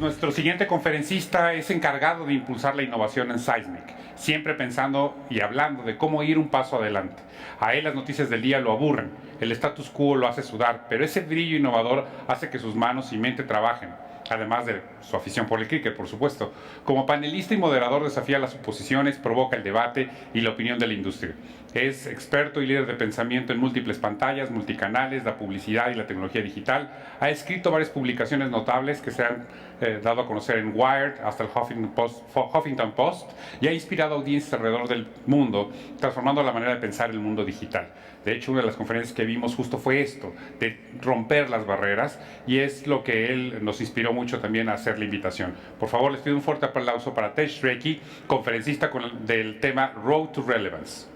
nuestro siguiente conferencista es encargado de impulsar la innovación en Seismic, siempre pensando y hablando de cómo ir un paso adelante. A él las noticias del día lo aburren, el status quo lo hace sudar, pero ese brillo innovador hace que sus manos y mente trabajen, además de su afición por el cricket, por supuesto. Como panelista y moderador desafía las suposiciones, provoca el debate y la opinión de la industria. Es experto y líder de pensamiento en múltiples pantallas, multicanales, la publicidad y la tecnología digital. Ha escrito varias publicaciones notables que se han dado a conocer en Wired hasta el Huffington Post y ha inspirado a audiencias alrededor del mundo, transformando la manera de pensar el mundo digital. De hecho, una de las conferencias que vimos justo fue esto, de romper las barreras, y es lo que él nos inspiró mucho también a hacer la invitación. Por favor, les pido un fuerte aplauso para Tej Rekhi, conferencista del tema Road to Relevance.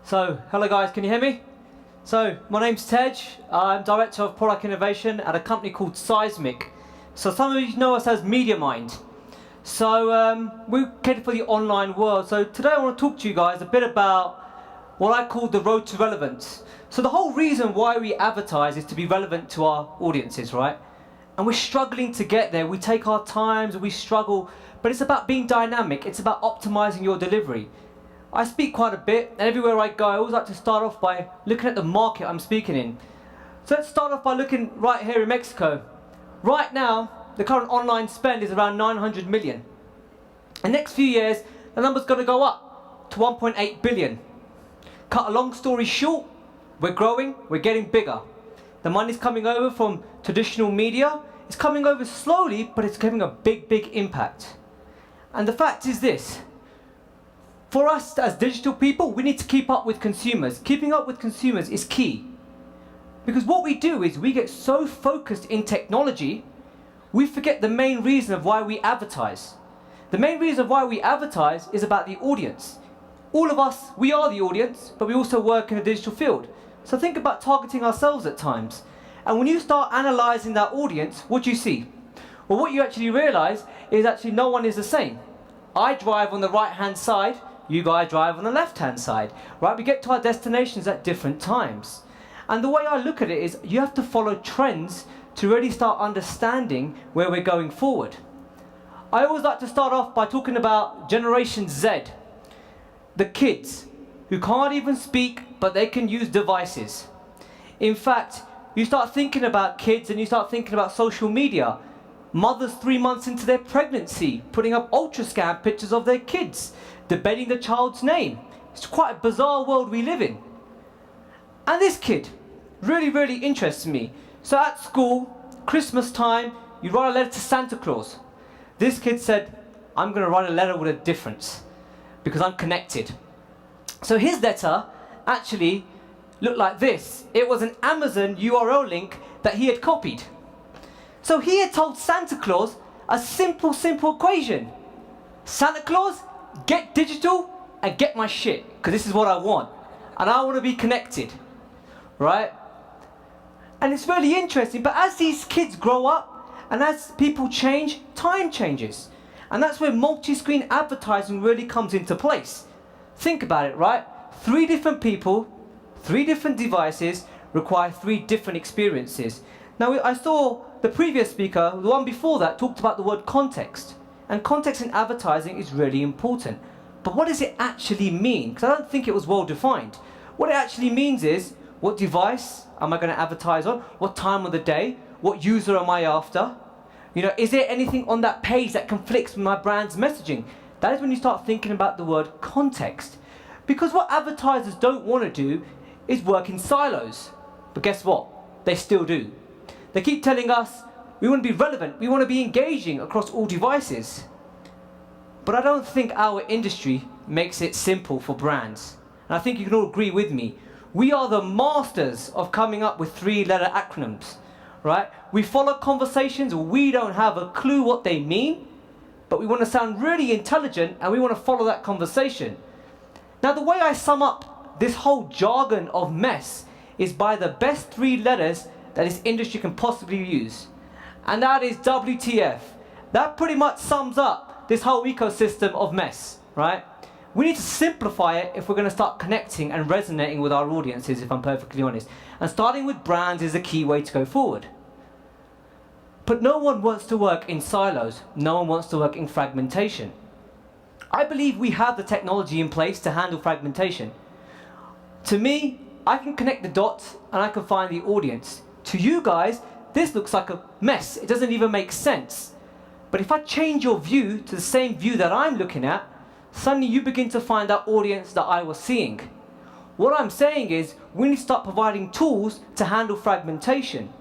So, hello guys, can you hear me? So, my name's Tej, I'm Director of Product Innovation at a company called Seismic. So some of you know us as MediaMind. So, we cater for the online world. So today I want to talk to you guys a bit about what I call the road to relevance. So the whole reason why we advertise is to be relevant to our audiences, right? And we're struggling to get there. We take our times, we struggle, but it's about being dynamic, it's about optimizing your delivery. I speak quite a bit, and everywhere I go, I always like to start off by looking at the market I'm speaking in. So let's start off by looking right here in Mexico. Right now, the current online spend is around 900 million. In the next few years, the number's going to go up to 1.8 billion. Cut a long story short, we're growing, we're getting bigger. The money's coming over from traditional media. It's coming over slowly, but it's having a big impact. And the fact is this. For us as digital people, we need to keep up with consumers. Keeping up with consumers is key. Because what we do is we get so focused in technology, we forget the main reason of why we advertise. The main reason of why we advertise is about the audience. All of us, we are the audience, but we also work in a digital field. So think about targeting ourselves at times. And when you start analysing that audience, what do you see? Well, what you actually realise is actually no one is the same. I drive on the right-hand side, you guys drive on the left-hand side, right? We get to our destinations at different times. And the way I look at it is you have to follow trends to really start understanding where we're going forward. I always like to start off by talking about Generation Z. The kids who can't even speak, but they can use devices. In fact, you start thinking about kids and you start thinking about social media. Mothers 3 months into their pregnancy, putting up ultra-scan pictures of their kids, debating the child's name. It's quite a bizarre world we live in. And this kid really interests me. So at school, Christmas time, you write a letter to Santa Claus. This kid said, I'm going to write a letter with a difference because I'm connected. So his letter actually looked like this. It was an Amazon URL link that he had copied. So he had told Santa Claus a simple equation. Santa Claus, get digital and get my shit, because this is what I want. And I want to be connected, right? And it's really interesting, but as these kids grow up and as people change, time changes. And that's where multi-screen advertising really comes into place. Think about it, right? 3 different people, 3 different devices require 3 different experiences. Now, I saw the previous speaker, the one before that, talked about the word context. And context in advertising is really important. But what does it actually mean? Because I don't think it was well defined. What it actually means is, what device am I going to advertise on? What time of the day? What user am I after? You know, is there anything on that page that conflicts with my brand's messaging? That is when you start thinking about the word context. Because what advertisers don't want to do is work in silos. But guess what? They still do. They keep telling us, we want to be relevant, we want to be engaging across all devices. But I don't think our industry makes it simple for brands. And I think you can all agree with me. We are the masters of coming up with 3-letter acronyms, right? We follow conversations, we don't have a clue what they mean, but we want to sound really intelligent and we want to follow that conversation. Now, the way I sum up this whole jargon of mess is by the best 3 letters that this industry can possibly use. And that is WTF. That pretty much sums up this whole ecosystem of mess, right? We need to simplify it if we're going to start connecting and resonating with our audiences, if I'm perfectly honest. And starting with brands is a key way to go forward. But no one wants to work in silos. No one wants to work in fragmentation. I believe we have the technology in place to handle fragmentation. To me, I can connect the dots and I can find the audience. To you guys, this looks like a mess. It doesn't even make sense. But if I change your view to the same view that I'm looking at, suddenly you begin to find that audience that I was seeing. What I'm saying is, we need to start providing tools to handle fragmentation.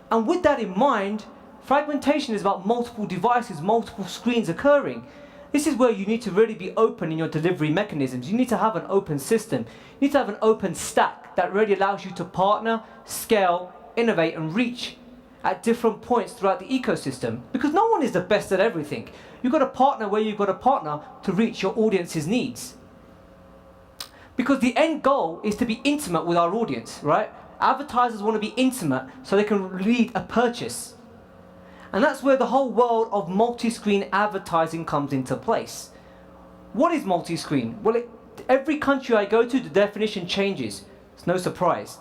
And with that in mind, fragmentation is about multiple devices, multiple screens occurring. This is where you need to really be open in your delivery mechanisms. You need to have an open system. You need to have an open stack that really allows you to partner, scale, innovate, and reach at different points throughout the ecosystem. Because no one is the best at everything. You've got to partner where you've got to partner to reach your audience's needs. Because the end goal is to be intimate with our audience, right? Advertisers want to be intimate so they can lead a purchase. And that's where the whole world of multi-screen advertising comes into place. What is multi-screen? Well, every country I go to, the definition changes. It's no surprise.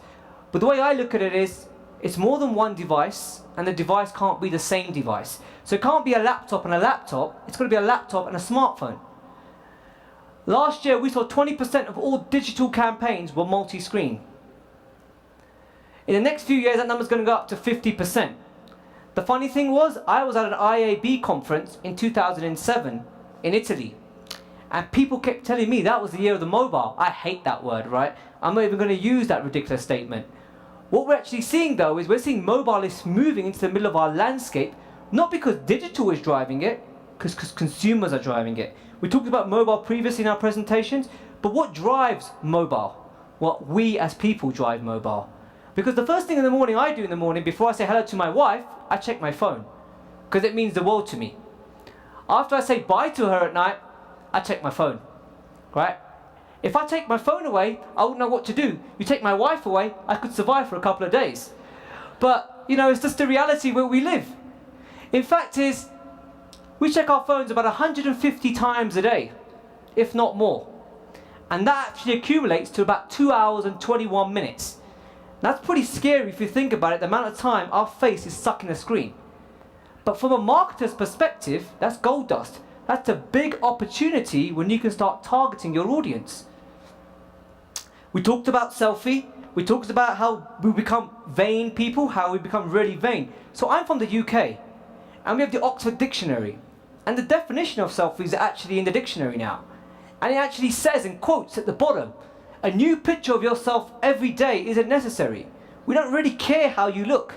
But the way I look at it is, it's more than one device, and the device can't be the same device. So it can't be a laptop and a laptop, it's got to be a laptop and a smartphone. Last year, we saw 20% of all digital campaigns were multi-screen. In the next few years, that number's going to go up to 50%. The funny thing was, I was at an IAB conference in 2007 in Italy. And people kept telling me that was the year of the mobile. I hate that word, right? I'm not even going to use that ridiculous statement. What we're actually seeing, though, is we're seeing mobile is moving into the middle of our landscape, not because digital is driving it, because consumers are driving it. We talked about mobile previously in our presentations, but what drives mobile? What we as people drive mobile. Because the first thing in the morning I do in the morning, before I say hello to my wife, I check my phone. Because it means the world to me. After I say bye to her at night, I check my phone. Right? If I take my phone away, I wouldn't know what to do. You take my wife away, I could survive for a couple of days. But, you know, it's just the reality where we live. In fact is, we check our phones about 150 times a day, if not more. And that actually accumulates to about 2 hours and 21 minutes. That's pretty scary if you think about it, the amount of time our face is stuck in a screen. But from a marketer's perspective, that's gold dust. That's a big opportunity when you can start targeting your audience. We talked about selfie. We talked about how we become vain people, how we become really vain. So I'm from the UK, and we have the Oxford Dictionary. And the definition of selfie is actually in the dictionary now. And it actually says in quotes at the bottom, a new picture of yourself every day isn't necessary. We don't really care how you look.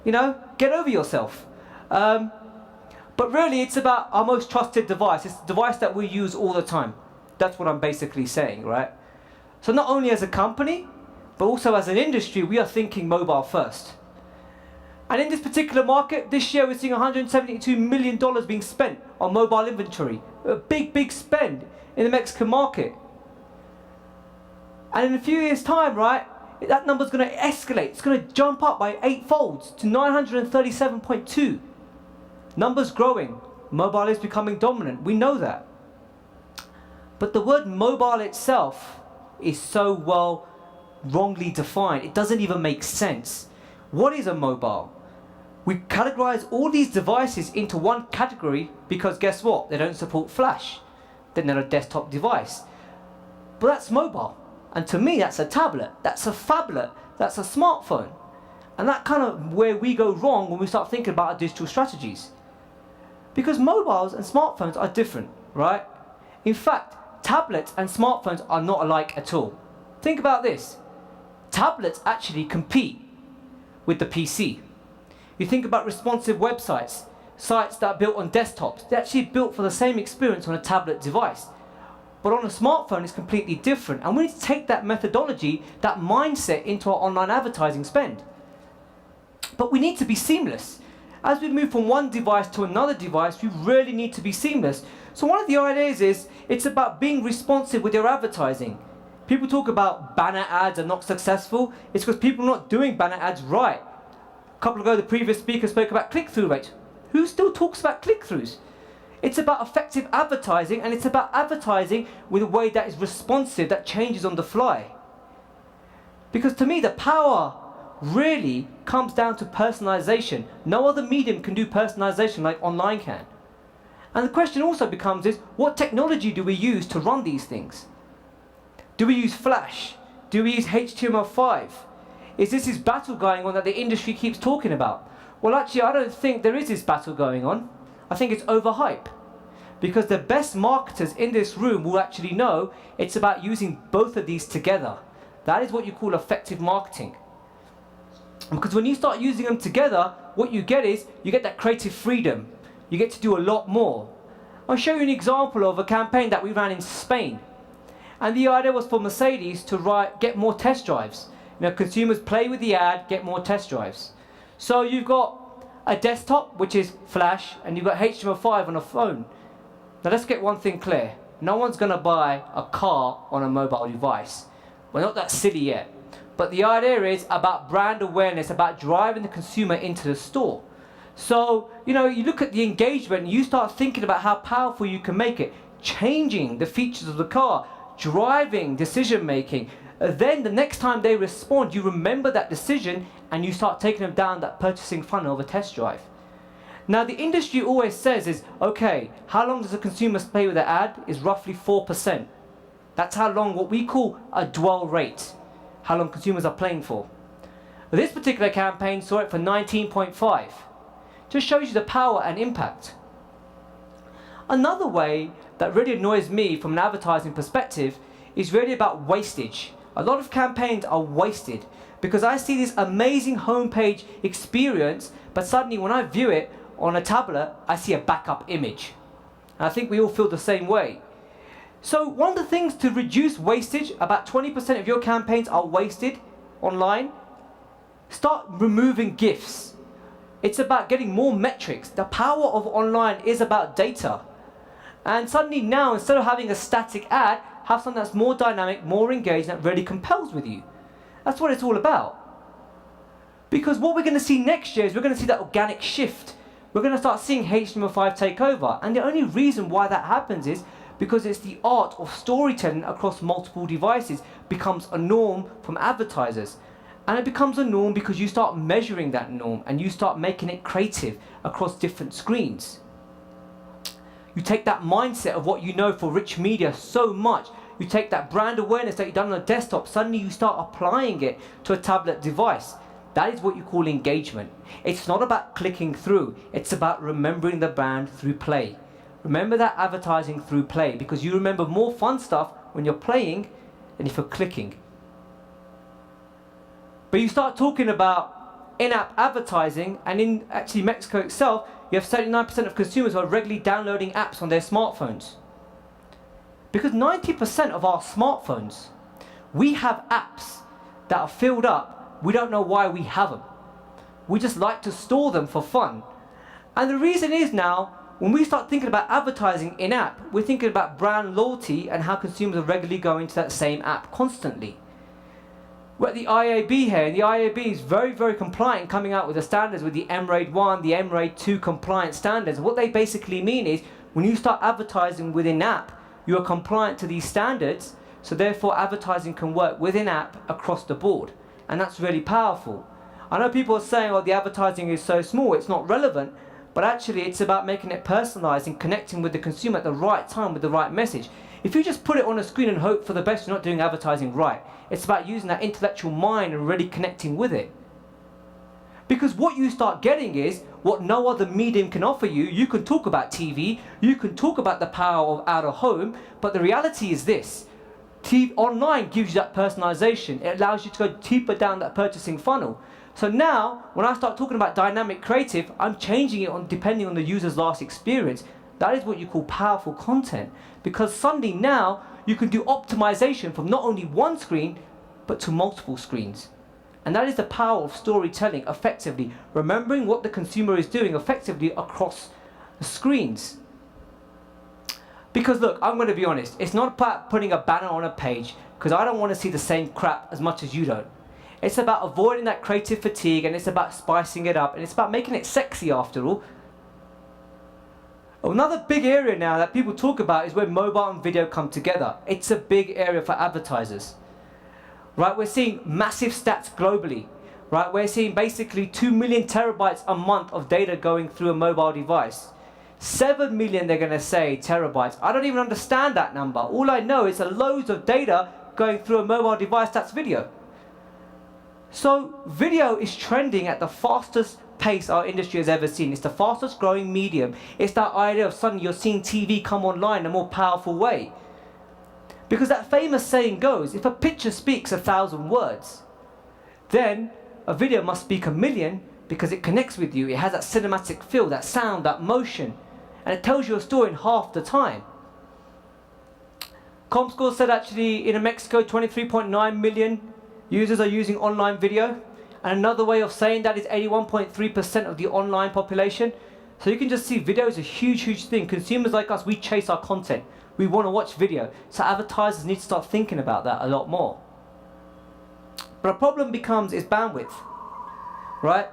You know, get over yourself. But really, it's about our most trusted device. It's the device that we use all the time. That's what I'm basically saying, right? So not only as a company, but also as an industry, we are thinking mobile first. And in this particular market, this year we're seeing $172 million being spent on mobile inventory. A big, big spend in the Mexican market. And in a few years' time, right, that number's going to escalate. It's going to jump up by 8 folds to 937.2. Numbers growing. Mobile is becoming dominant. We know that. But the word mobile itself is so well wrongly defined. It doesn't even make sense. What is a mobile? We categorize all these devices into one category because guess what? They don't support flash. They're not a desktop device. But that's mobile. And to me, that's a tablet. That's a phablet. That's a smartphone. And that's kind of where we go wrong when we start thinking about our digital strategies. Because mobiles and smartphones are different, right? In fact, tablets and smartphones are not alike at all. Think about this. Tablets actually compete with the PC. You think about responsive websites, sites that are built on desktops. They're actually built for the same experience on a tablet device. But on a smartphone, it's completely different. And we need to take that methodology, that mindset into our online advertising spend. But we need to be seamless. As we move from one device to another device, we really need to be seamless. So one of the ideas is, it's about being responsive with your advertising. People talk about banner ads are not successful. It's because people are not doing banner ads right. A couple ago, the previous speaker spoke about click-through rate. Who still talks about click-throughs? It's about effective advertising, and it's about advertising with a way that is responsive, that changes on the fly. Because to me, the power really comes down to personalization. No other medium can do personalization like online can. And the question also becomes is, what technology do we use to run these things? Do we use Flash? Do we use HTML5? Is this battle going on that the industry keeps talking about? Well, actually, I don't think there is this battle going on. I think it's overhype. Because the best marketers in this room will actually know it's about using both of these together. That is what you call effective marketing. Because when you start using them together, what you get is, you get that creative freedom. You get to do a lot more. I'll show you an example of a campaign that we ran in Spain. And the idea was for Mercedes to get more test drives. You know, consumers play with the ad, get more test drives. So you've got a desktop, which is Flash, and you've got HTML5 on a phone. Now let's get one thing clear. No one's going to buy a car on a mobile device. We're not that silly yet. But the idea is about brand awareness, about driving the consumer into the store. So, you know, you look at the engagement and you start thinking about how powerful you can make it, changing the features of the car, driving decision making. Then the next time they respond, you remember that decision and you start taking them down that purchasing funnel of a test drive. Now, the industry always says is, okay, how long does a consumer stay with the ad? Is roughly 4%. That's how long, what we call a dwell rate, how long consumers are playing for. This particular campaign saw it for 19.5. Just shows you the power and impact. Another way that really annoys me from an advertising perspective is really about wastage. A lot of campaigns are wasted because I see this amazing homepage experience, but suddenly when I view it on a tablet, I see a backup image. And I think we all feel the same way. So one of the things to reduce wastage, about 20% of your campaigns are wasted online. Start removing GIFs. It's about getting more metrics. The power of online is about data. And suddenly now, instead of having a static ad, have something that's more dynamic, more engaged, that really compels with you. That's what it's all about. Because what we're going to see next year is we're going to see that organic shift. We're going to start seeing HTML5 take over. And the only reason why that happens is because it's the art of storytelling across multiple devices becomes a norm from advertisers. And it becomes a norm because you start measuring that norm and you start making it creative across different screens. You take that mindset of what you know for rich media so much. You take that brand awareness that you've done on a desktop, suddenly you start applying it to a tablet device. That is what you call engagement. It's not about clicking through, it's about remembering the brand through play. Remember that advertising through play, because you remember more fun stuff when you're playing than if you're clicking. But you start talking about in-app advertising, and in actually Mexico itself, you have 79% of consumers who are regularly downloading apps on their smartphones. Because 90% of our smartphones, we have apps that are filled up. We don't know why we have them. We just like to store them for fun. And the reason is now, when we start thinking about advertising in-app, we're thinking about brand loyalty and how consumers are regularly going to that same app constantly. We're at the IAB here, and the IAB is very, very compliant, coming out with the standards with the MRAID 1, the MRAID 2 compliant standards. What they basically mean is, when you start advertising within app, you are compliant to these standards, so therefore advertising can work within app across the board. And that's really powerful. I know people are saying, oh, the advertising is so small, it's not relevant. But actually, it's about making it personalized and connecting with the consumer at the right time with the right message. If you just put it on a screen and hope for the best, you're not doing advertising right. It's about using that intellectual mind and really connecting with it. Because what you start getting is what no other medium can offer you. You can talk about TV, you can talk about the power of out of home, but the reality is this. Online gives you that personalization. It allows you to go deeper down that purchasing funnel. So now, when I start talking about dynamic creative, I'm changing it depending on the user's last experience. That is what you call powerful content. Because suddenly now, you can do optimization from not only one screen, but to multiple screens. And that is the power of storytelling effectively, remembering what the consumer is doing effectively across the screens. Because look, I'm going to be honest, it's not about putting a banner on a page, because I don't want to see the same crap as much as you don't. It's about avoiding that creative fatigue, and it's about spicing it up, and it's about making it sexy after all. Another big area now that people talk about is where mobile and video come together. It's a big area for advertisers. Right, we're seeing massive stats globally. Right, we're seeing basically 2 million terabytes a month of data going through a mobile device. 7 million, they're going to say, terabytes. I don't even understand that number. All I know is loads of data going through a mobile device that's video. So video is trending at the fastest pace our industry has ever seen. It's the fastest growing medium. It's that idea of suddenly you're seeing TV come online in a more powerful way. Because that famous saying goes, if a picture speaks 1,000 words, then a video must speak 1,000,000 because it connects with you. It has that cinematic feel, that sound, that motion, and it tells you a story in half the time. Comscore said actually in Mexico 23.9 million users are using online video. And another way of saying that is 81.3% of the online population. So you can just see video is a huge, huge thing. Consumers like us, we chase our content. We want to watch video. So advertisers need to start thinking about that a lot more. But a problem becomes is bandwidth, right?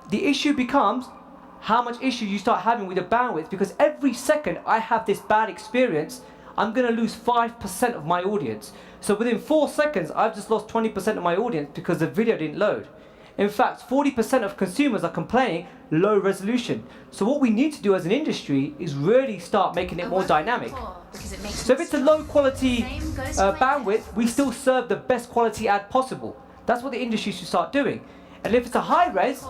The issue becomes how much issue you start having with the bandwidth, because every second I have this bad experience, I'm going to lose 5% of my audience. So within 4 seconds, I've just lost 20% of my audience because the video didn't load. In fact, 40% of consumers are complaining low resolution. So what we need to do as an industry is really start making it more dynamic. So if it's a low quality bandwidth, we still serve the best quality ad possible. That's what the industry should start doing. And if it's a high res,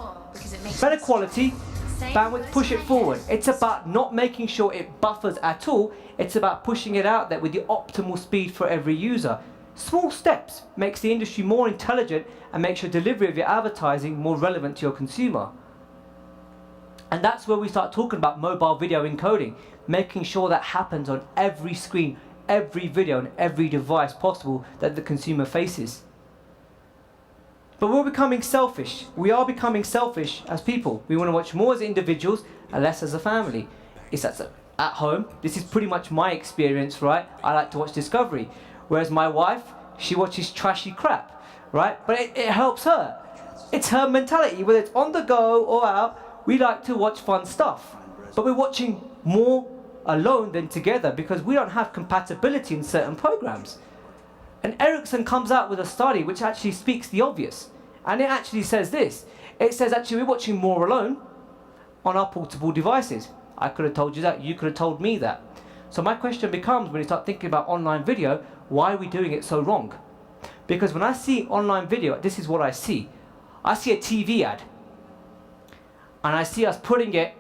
better quality, bandwidth, push it forward. It's about not making sure it buffers at all. It's about pushing it out there with the optimal speed for every user. Small steps makes the industry more intelligent and makes your delivery of your advertising more relevant to your consumer. And that's where we start talking about mobile video encoding, making sure that happens on every screen, every video, and every device possible that the consumer faces. But we're becoming selfish. We are becoming selfish as people. We want to watch more as individuals and less as a family. It's at home. This is pretty much my experience, right? I like to watch Discovery. Whereas my wife, she watches trashy crap, right? But it helps her. It's her mentality. Whether it's on the go or out, we like to watch fun stuff. But we're watching more alone than together because we don't have compatibility in certain programs. And Ericsson comes out with a study which actually speaks the obvious. And it actually says this. It says actually we're watching more alone on our portable devices. I could have told you that. You could have told me that. So my question becomes, when you start thinking about online video, why are we doing it so wrong? Because when I see online video, this is what I see. I see a TV ad. And I see us putting it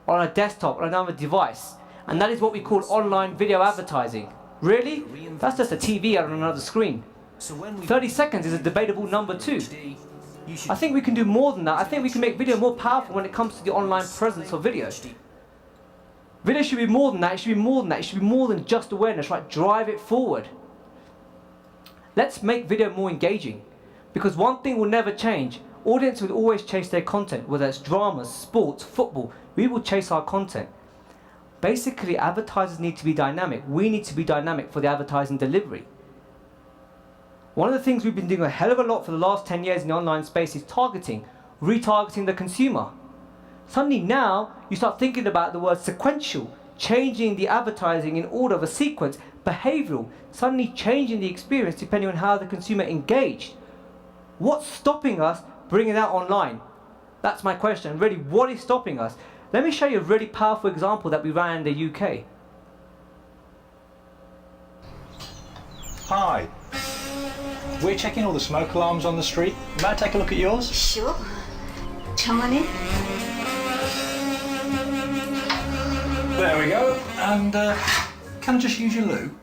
on a desktop, on another device. And that is what we call online video advertising. Really? That's just a TV ad on another screen. 30 seconds is a debatable number too. I think we can do more than that. I think we can make video more powerful when it comes to the online presence of video. Video should be more than that. It should be more than that. It should be more than just awareness, right? Drive it forward. Let's make video more engaging. Because one thing will never change. Audience will always chase their content, whether it's dramas, sports, football. We will chase our content. Basically, advertisers need to be dynamic. We need to be dynamic for the advertising delivery. One of the things we've been doing a hell of a lot for the last 10 years in the online space is targeting, retargeting the consumer. Suddenly now, you start thinking about the word sequential, changing the advertising in order of a sequence, behavioral, suddenly changing the experience depending on how the consumer engaged. What's stopping us bringing that online? That's my question. Really, what is stopping us? Let me show you a really powerful example that we ran in the UK. Hi. We're checking all the smoke alarms on the street. May I take a look at yours? Sure. Come on in. There we go. And can I just use your loo?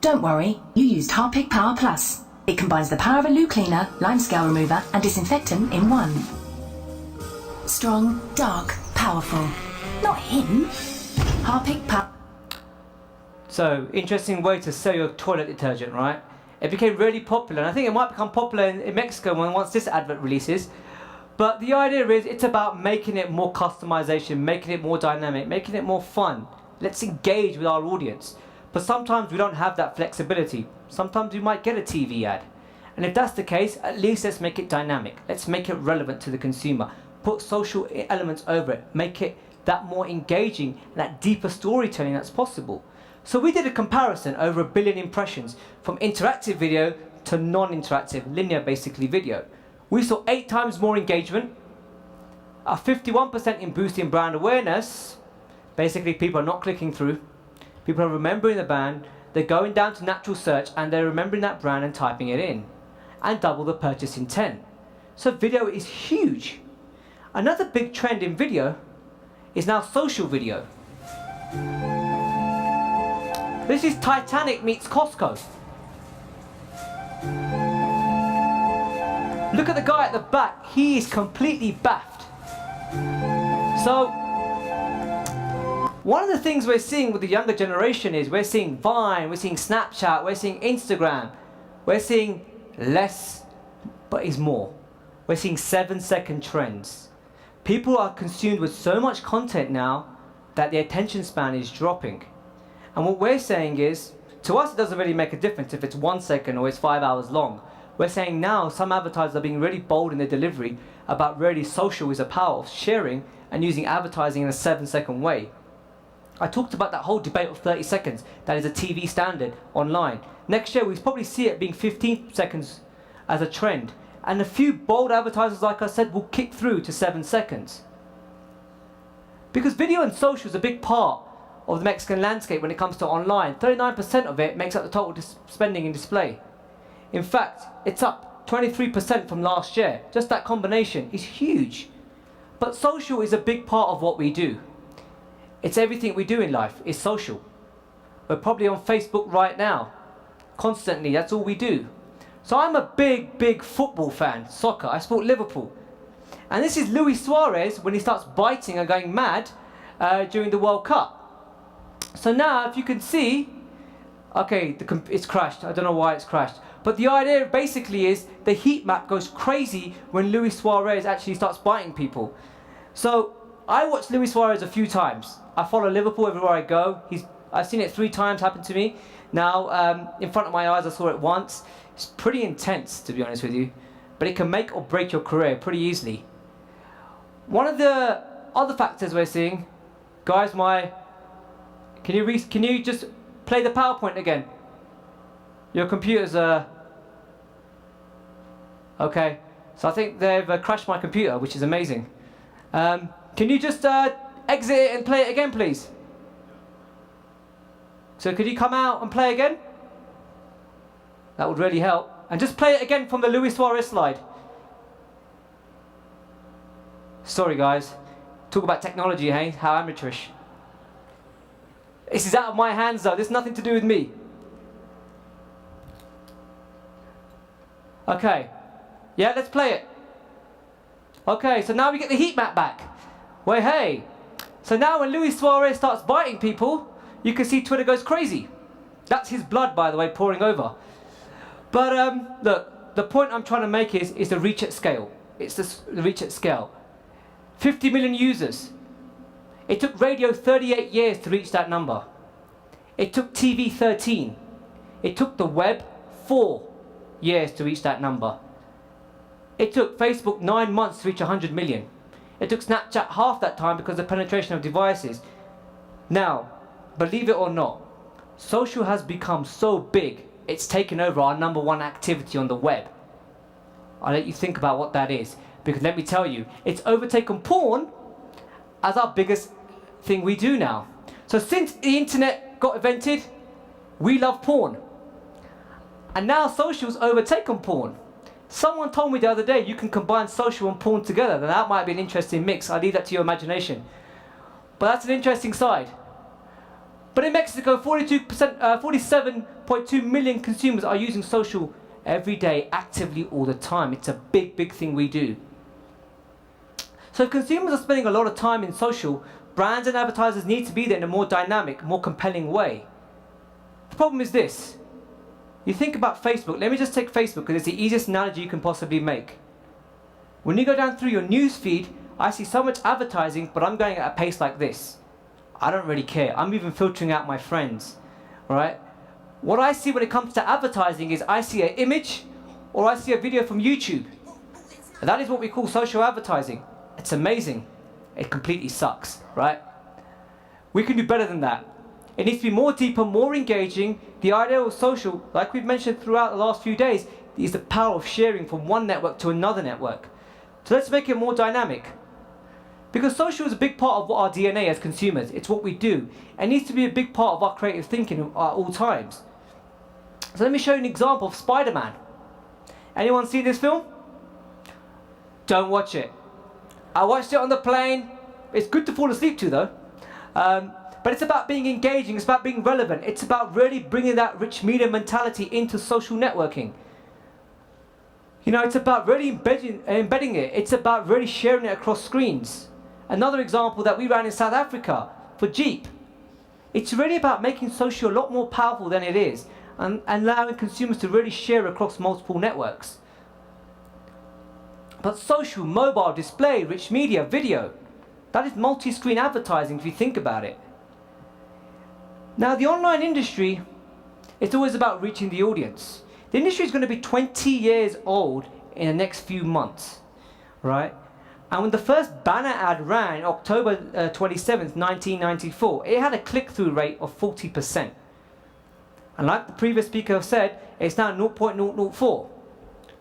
Don't worry, you used Harpic Power Plus. It combines the power of a loo cleaner, limescale remover and disinfectant in one. Strong, dark, powerful. Not him. Harpic Power. So, interesting way to sell your toilet detergent, right? It became really popular, and I think it might become popular in Mexico once this advert releases. But the idea is it's about making it more customization, making it more dynamic, making it more fun. Let's engage with our audience. But sometimes we don't have that flexibility. Sometimes we might get a TV ad. And if that's the case, at least let's make it dynamic. Let's make it relevant to the consumer. Put social elements over it. Make it that more engaging and that deeper storytelling that's possible. So we did a comparison over 1 billion impressions from interactive video to non-interactive, linear basically video. We saw 8 times more engagement, a 51% in boosting brand awareness. Basically, people are not clicking through. People are remembering the brand. They're going down to natural search and they're remembering that brand and typing it in. And double the purchase intent. So video is huge. Another big trend in video is now social video. This is Titanic meets Costco. Look at the guy at the back, he is completely baffed. So, one of the things we're seeing with the younger generation is we're seeing Vine, we're seeing Snapchat, we're seeing Instagram. We're seeing less, but is more. We're seeing 7-second trends. People are consumed with so much content now that the attention span is dropping. And what we're saying is, to us it doesn't really make a difference if it's 1 second or it's 5 hours long. We're saying now some advertisers are being really bold in their delivery about really social is a power of sharing and using advertising in a 7-second way. I talked about that whole debate of 30 seconds. That is a TV standard online. Next year we'll probably see it being 15 seconds as a trend. And a few bold advertisers, like I said, will kick through to 7 seconds. Because video and social is a big part of the Mexican landscape when it comes to online. 39% of it makes up the total spending in display. In fact, it's up 23% from last year. Just that combination is huge. But social is a big part of what we do. It's everything we do in life is social. We're probably on Facebook right now. Constantly, that's all we do. So I'm a big football fan, soccer. I support Liverpool. And this is Luis Suarez when he starts biting and going mad during the World Cup. So now, if you can see, okay, it's crashed. I don't know why it's crashed. But the idea basically is the heat map goes crazy when Luis Suarez actually starts biting people. So I watched Luis Suarez a few times. I follow Liverpool everywhere I go. I've seen it 3 times happen to me. Now, in front of my eyes, I saw it once. It's pretty intense, to be honest with you. But it can make or break your career pretty easily. One of the other factors we're seeing, guys, can you just play the PowerPoint again? Your computer's okay. So I think they've crashed my computer, which is amazing. Can you just exit it and play it again, please? So could you come out and play again? That would really help. And just play it again from the Luis Suarez slide. Sorry guys. Talk about technology, hey? How amateurish. This is out of my hands though. There's nothing to do with me. Okay. Yeah, let's play it. Okay, so now we get the heat map back. Well, hey. So now when Luis Suarez starts biting people, you can see Twitter goes crazy. That's his blood, by the way, pouring over. But look, the point I'm trying to make is the reach at scale. It's the reach at scale. 50 million users. It took radio 38 years to reach that number. It took TV 13. It took the web 4 years to reach that number. It took Facebook 9 months to reach 100 million. It took Snapchat half that time because of the penetration of devices. Now, believe it or not, social has become so big, it's taken over our #1 activity on the web. I'll let you think about what that is, because let me tell you, it's overtaken porn as our biggest thing we do now. So since the internet got invented, we love porn. And now social's overtaken porn. Someone told me the other day you can combine social and porn together, and that might be an interesting mix. I'll leave that to your imagination. But that's an interesting side. But in Mexico, 47.2 million consumers are using social every day, actively all the time. It's a big thing we do. So if consumers are spending a lot of time in social, brands and advertisers need to be there in a more dynamic, more compelling way. The problem is this. You think about Facebook. Let me just take Facebook because it's the easiest analogy you can possibly make. When you go down through your news feed, I see so much advertising, but I'm going at a pace like this. I don't really care. I'm even filtering out my friends, right? What I see when it comes to advertising is I see an image or I see a video from YouTube. And that is what we call social advertising. It's amazing. It completely sucks, right? We can do better than that. It needs to be more deeper, more engaging. The idea of social, like we've mentioned throughout the last few days, is the power of sharing from one network to another network. So let's make it more dynamic. Because social is a big part of our DNA as consumers. It's what we do. It needs to be a big part of our creative thinking at all times. So let me show you an example of Spider-Man. Anyone see this film? Don't watch it. I watched it on the plane. It's good to fall asleep to though. But it's about being engaging, it's about being relevant. It's about really bringing that rich media mentality into social networking. You know, it's about really embedding it. It's about really sharing it across screens. Another example that we ran in South Africa for Jeep. It's really about making social a lot more powerful than it is and allowing consumers to really share across multiple networks. But social, mobile, display, rich media, video, that is multi-screen advertising if you think about it. Now the online industry, it's always about reaching the audience. The industry is going to be 20 years old in the next few months, right? And when the first banner ad ran, October 27th, 1994, it had a click-through rate of 40%. And like the previous speaker said, it's now 0.004.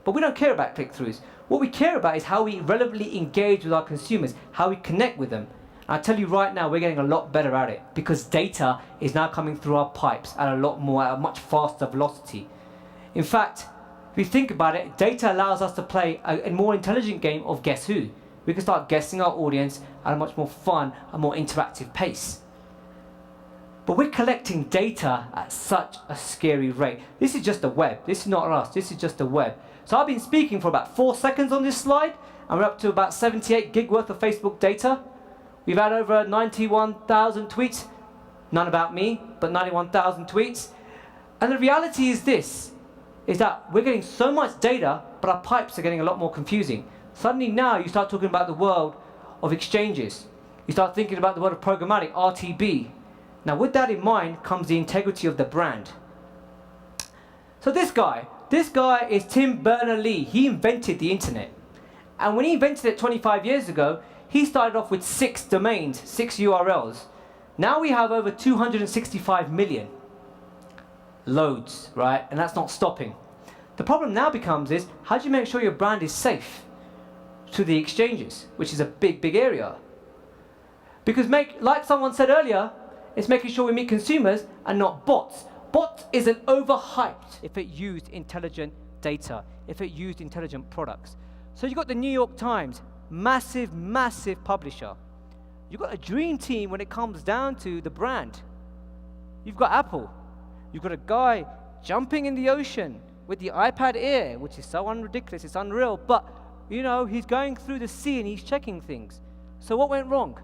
But we don't care about click-throughs. What we care about is how we relevantly engage with our consumers, how we connect with them. And I tell you right now, we're getting a lot better at it because data is now coming through our pipes at a much faster velocity. In fact, if you think about it, data allows us to play a more intelligent game of guess who. We can start guessing our audience at a much more fun and more interactive pace. But we're collecting data at such a scary rate. This is just the web. This is not us. This is just the web. So I've been speaking for about 4 seconds on this slide, and we're up to about 78 gig worth of Facebook data. We've had over 91,000 tweets. None about me, but 91,000 tweets. And the reality is this, is that we're getting so much data, but our pipes are getting a lot more confusing. Suddenly now you start talking about the world of exchanges. You start thinking about the world of programmatic, RTB. Now with that in mind comes the integrity of the brand. So this guy is Tim Berners-Lee. He invented the internet. And when he invented it 25 years ago, he started off with 6 domains, 6 URLs. Now we have over 265 million. Loads, right? And that's not stopping. The problem now becomes is, how do you make sure your brand is safe to the exchanges, which is a big, big area? Because like someone said earlier, it's making sure we meet consumers and not bots. Bot isn't overhyped if it used intelligent data, if it used intelligent products. So you've got the New York Times, massive, massive publisher. You've got a dream team when it comes down to the brand. You've got Apple. You've got a guy jumping in the ocean with the iPad Air, which is so ridiculous, it's unreal, but you know, he's going through the sea and he's checking things. So what went wrong?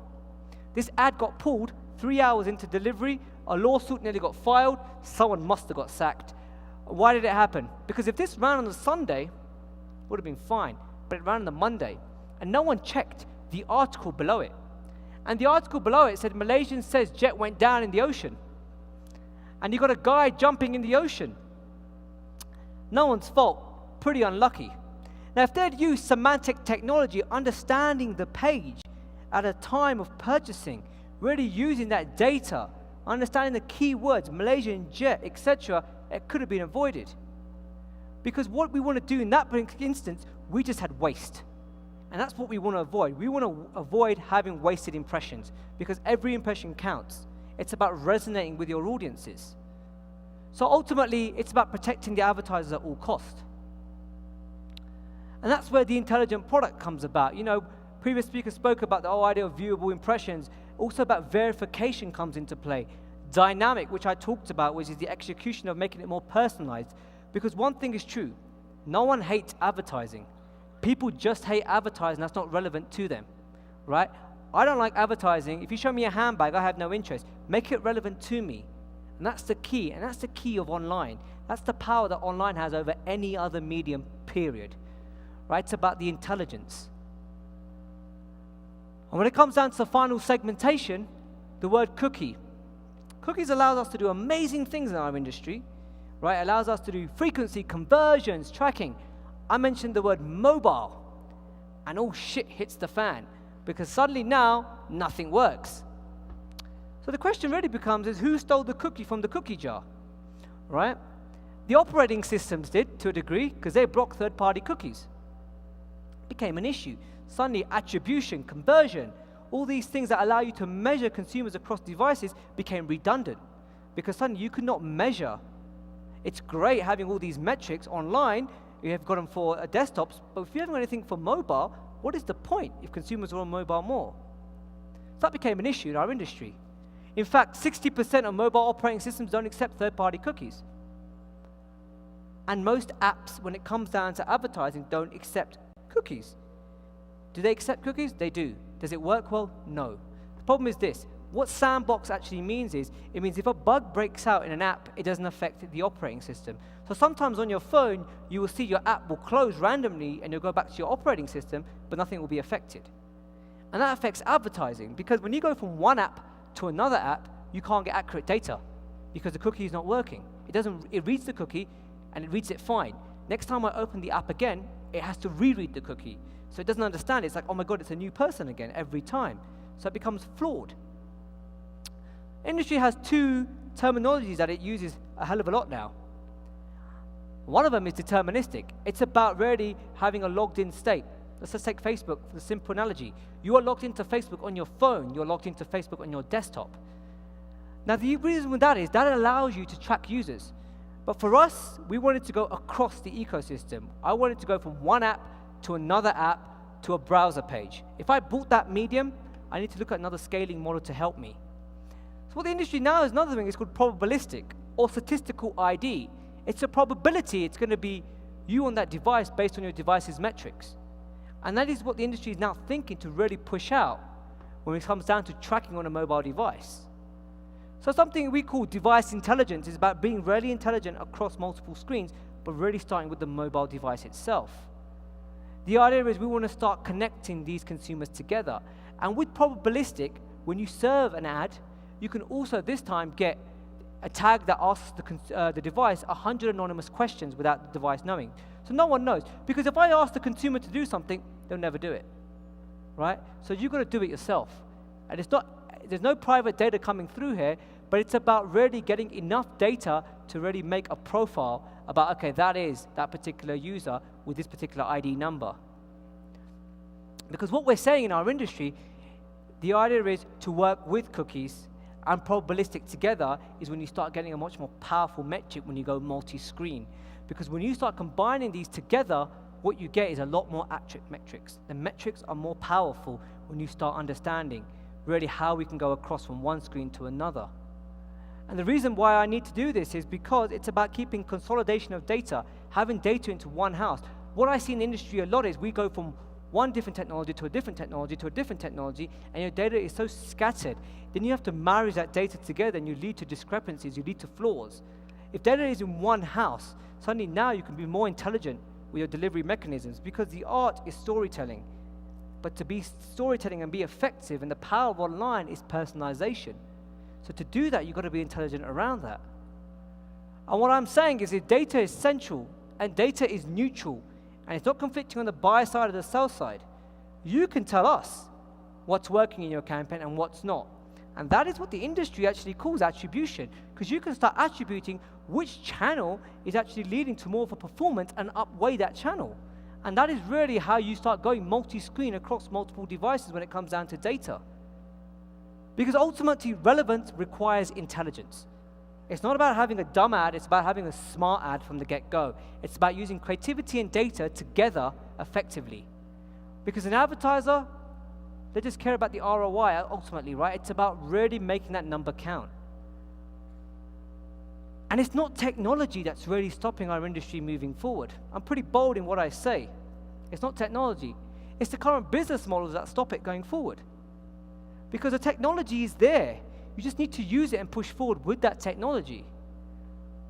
This ad got pulled 3 hours into delivery, a lawsuit nearly got filed, someone must have got sacked. Why did it happen? Because if this ran on a Sunday, it would have been fine, but it ran on the Monday, and no one checked the article below it. And the article below it said, Malaysian says jet went down in the ocean. And you got a guy jumping in the ocean. No one's fault, pretty unlucky. Now if they'd used semantic technology, understanding the page at a time of purchasing, really using that data, understanding the keywords, Malaysian jet, etc., it could have been avoided. Because what we want to do in that instance, we just had waste. And that's what we want to avoid. We want to avoid having wasted impressions because every impression counts. It's about resonating with your audiences. So ultimately, it's about protecting the advertisers at all cost. And that's where the intelligent product comes about. You know, previous speakers spoke about the whole idea of viewable impressions. Also about verification comes into play. Dynamic, which I talked about, which is the execution of making it more personalized. Because one thing is true, no one hates advertising. People just hate advertising that's not relevant to them. right? I don't like advertising. If you show me a handbag, I have no interest. Make it relevant to me. And that's the key, and that's the key of online. That's the power that online has over any other medium, period. Right? It's about the intelligence. And when it comes down to the final segmentation, the word cookie. Cookies allows us to do amazing things in our industry, right? It allows us to do frequency, conversions, tracking. I mentioned the word mobile, and all shit hits the fan, because suddenly now, nothing works. So the question really becomes is who stole the cookie from the cookie jar, right? The operating systems did, to a degree, because they block third-party cookies. It became an issue. Suddenly, attribution, conversion, all these things that allow you to measure consumers across devices became redundant, because suddenly you could not measure. It's great having all these metrics online. You have got them for desktops, but if you haven't got anything for mobile, what is the point if consumers are on mobile more? So that became an issue in our industry. In fact, 60% of mobile operating systems don't accept third-party cookies. And most apps, when it comes down to advertising, don't accept cookies. Do they accept cookies? They do. Does it work well? No. The problem is this. What sandbox actually means is, it means if a bug breaks out in an app, it doesn't affect the operating system. So sometimes on your phone, you will see your app will close randomly and you'll go back to your operating system, but nothing will be affected. And that affects advertising, because when you go from one app to another app, you can't get accurate data because the cookie is not working. It reads the cookie and it reads it fine. Next time I open the app again, it has to reread the cookie. So it doesn't understand. It's like, oh my God, it's a new person again every time. So it becomes flawed. Industry has two terminologies that it uses a hell of a lot now. One of them is deterministic. It's about really having a logged in state. Let's just take Facebook for the simple analogy. You are logged into Facebook on your phone. You're logged into Facebook on your desktop. Now, the reason with that is that allows you to track users. But for us, we wanted to go across the ecosystem. I wanted to go from one app to another app to a browser page. If I bought that medium, I need to look at another scaling model to help me. So what the industry now is another thing is called probabilistic or statistical ID. It's a probability it's going to be you on that device based on your device's metrics. And that is what the industry is now thinking to really push out when it comes down to tracking on a mobile device. So something we call device intelligence is about being really intelligent across multiple screens, but really starting with the mobile device itself. The idea is we want to start connecting these consumers together. And with probabilistic, when you serve an ad, you can also this time get a tag that asks the device 100 anonymous questions without the device knowing. So no one knows. Because if I ask the consumer to do something, they'll never do it, right? So you've got to do it yourself. And there's no private data coming through here, but it's about really getting enough data to really make a profile about, okay, that is that particular user with this particular ID number. Because what we're saying in our industry, the idea is to work with cookies and probabilistic together is when you start getting a much more powerful metric when you go multi-screen. Because when you start combining these together, what you get is a lot more accurate metrics. The metrics are more powerful when you start understanding really how we can go across from one screen to another. And the reason why I need to do this is because it's about keeping consolidation of data, having data into one house. What I see in the industry a lot is we go from one different technology to a different technology to a different technology, and your data is so scattered. Then you have to marry that data together, and you lead to discrepancies, you lead to flaws. If data is in one house, suddenly now you can be more intelligent with your delivery mechanisms, because the art is storytelling. But to be storytelling and be effective, and the power of online is personalization. So to do that, you've got to be intelligent around that. And what I'm saying is that data is central, and data is neutral, and it's not conflicting on the buy side or the sell side. You can tell us what's working in your campaign and what's not. And that is what the industry actually calls attribution, because you can start attributing which channel is actually leading to more of a performance and upweigh that channel. And that is really how you start going multi-screen across multiple devices when it comes down to data. Because ultimately, relevance requires intelligence. It's not about having a dumb ad, it's about having a smart ad from the get-go. It's about using creativity and data together effectively. Because an advertiser, they just care about the ROI ultimately, right? It's about really making that number count. And it's not technology that's really stopping our industry moving forward. I'm pretty bold in what I say. It's not technology. It's the current business models that stop it going forward. Because the technology is there. You just need to use it and push forward with that technology.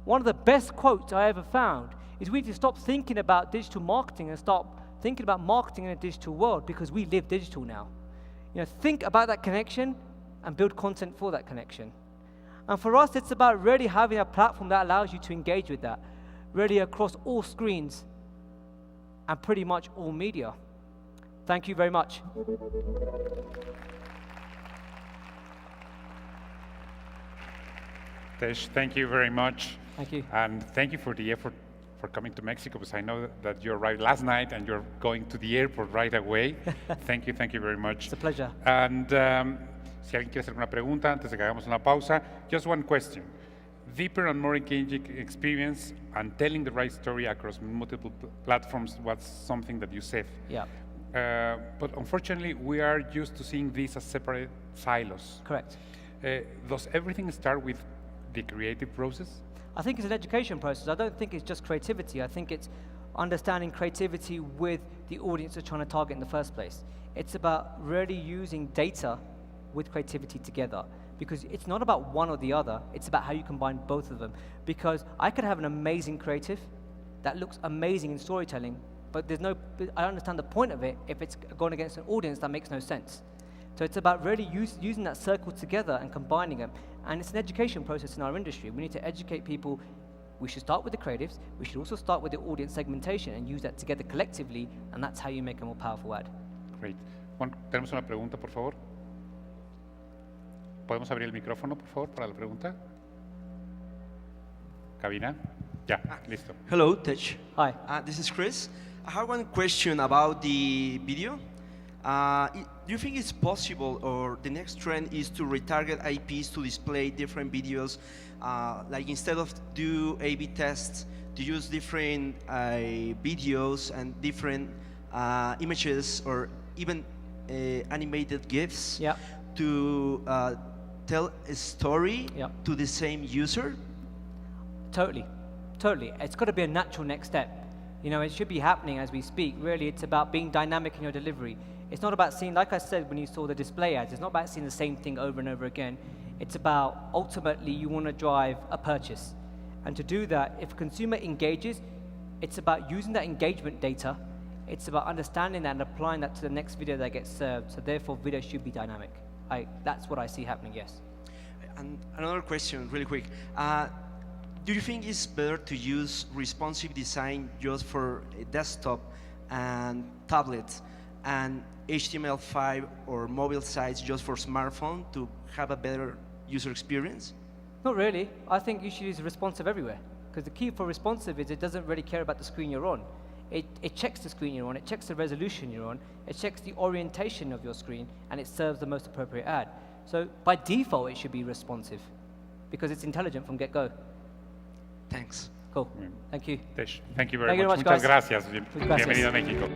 One of the best quotes I ever found is we need to stop thinking about digital marketing and start thinking about marketing in a digital world, because we live digital now. Think about that connection and build content for that connection. And for us, it's about really having a platform that allows you to engage with that, really across all screens and pretty much all media. Thank you very much. Tej, thank you very much. Thank you. And thank you for the effort for coming to Mexico, because I know that you arrived last night and you're going to the airport right away. Thank you very much. It's a pleasure. And si alguien quiere hacer una pregunta antes de que hagamos una pausa, just one question. Deeper and more engaging experience and telling the right story across multiple platforms was something that you said. Yeah. But unfortunately, we are used to seeing these as separate silos. Correct. Does everything start with the creative process? I think it's an education process. I don't think it's just creativity. I think it's understanding creativity with the audience you're trying to target in the first place. It's about really using data with creativity together, because it's not about one or the other. It's about how you combine both of them. Because I could have an amazing creative that looks amazing in storytelling, but I don't understand the point of it if it's going against an audience that makes no sense. So it's about really using that circle together and combining them. And it's an education process in our industry. We need to educate people. We should start with the creatives. We should also start with the audience segmentation and use that together collectively, and that's how you make a more powerful ad. Great. Juan, tenemos una pregunta, por favor. ¿Podemos abrir el micrófono, por favor, para la pregunta? Cabina. Ya, listo. Hello, Tej. Hi. This is Chris. I have one question about the video. Do you think it's possible, or the next trend is to retarget IPs to display different videos, like instead of do A/B tests, to use different videos and different images, or even animated GIFs, Yeah. to tell a story Yeah. to the same user? Totally. It's got to be a natural next step. It should be happening as we speak. Really, it's about being dynamic in your delivery. It's not about seeing, like I said when you saw the display ads, it's not about seeing the same thing over and over again. It's about, ultimately, you want to drive a purchase. And to do that, if a consumer engages, it's about using that engagement data. It's about understanding that and applying that to the next video that gets served. So therefore, video should be dynamic. That's what I see happening, yes. And another question, really quick. Do you think it's better to use responsive design just for a desktop and tablet, and HTML5 or mobile sites just for smartphone to have a better user experience? Not really. I think you should use responsive everywhere. Because the key for responsive is it doesn't really care about the screen you're on. It checks the screen you're on, it checks the resolution you're on, it checks the orientation of your screen, and it serves the most appropriate ad. So by default, it should be responsive, because it's intelligent from get-go. Thanks. Cool. Thank you. Tej, thank you very Thank you much. very much, Muchas guys. gracias. Gracias. Bienvenido a México.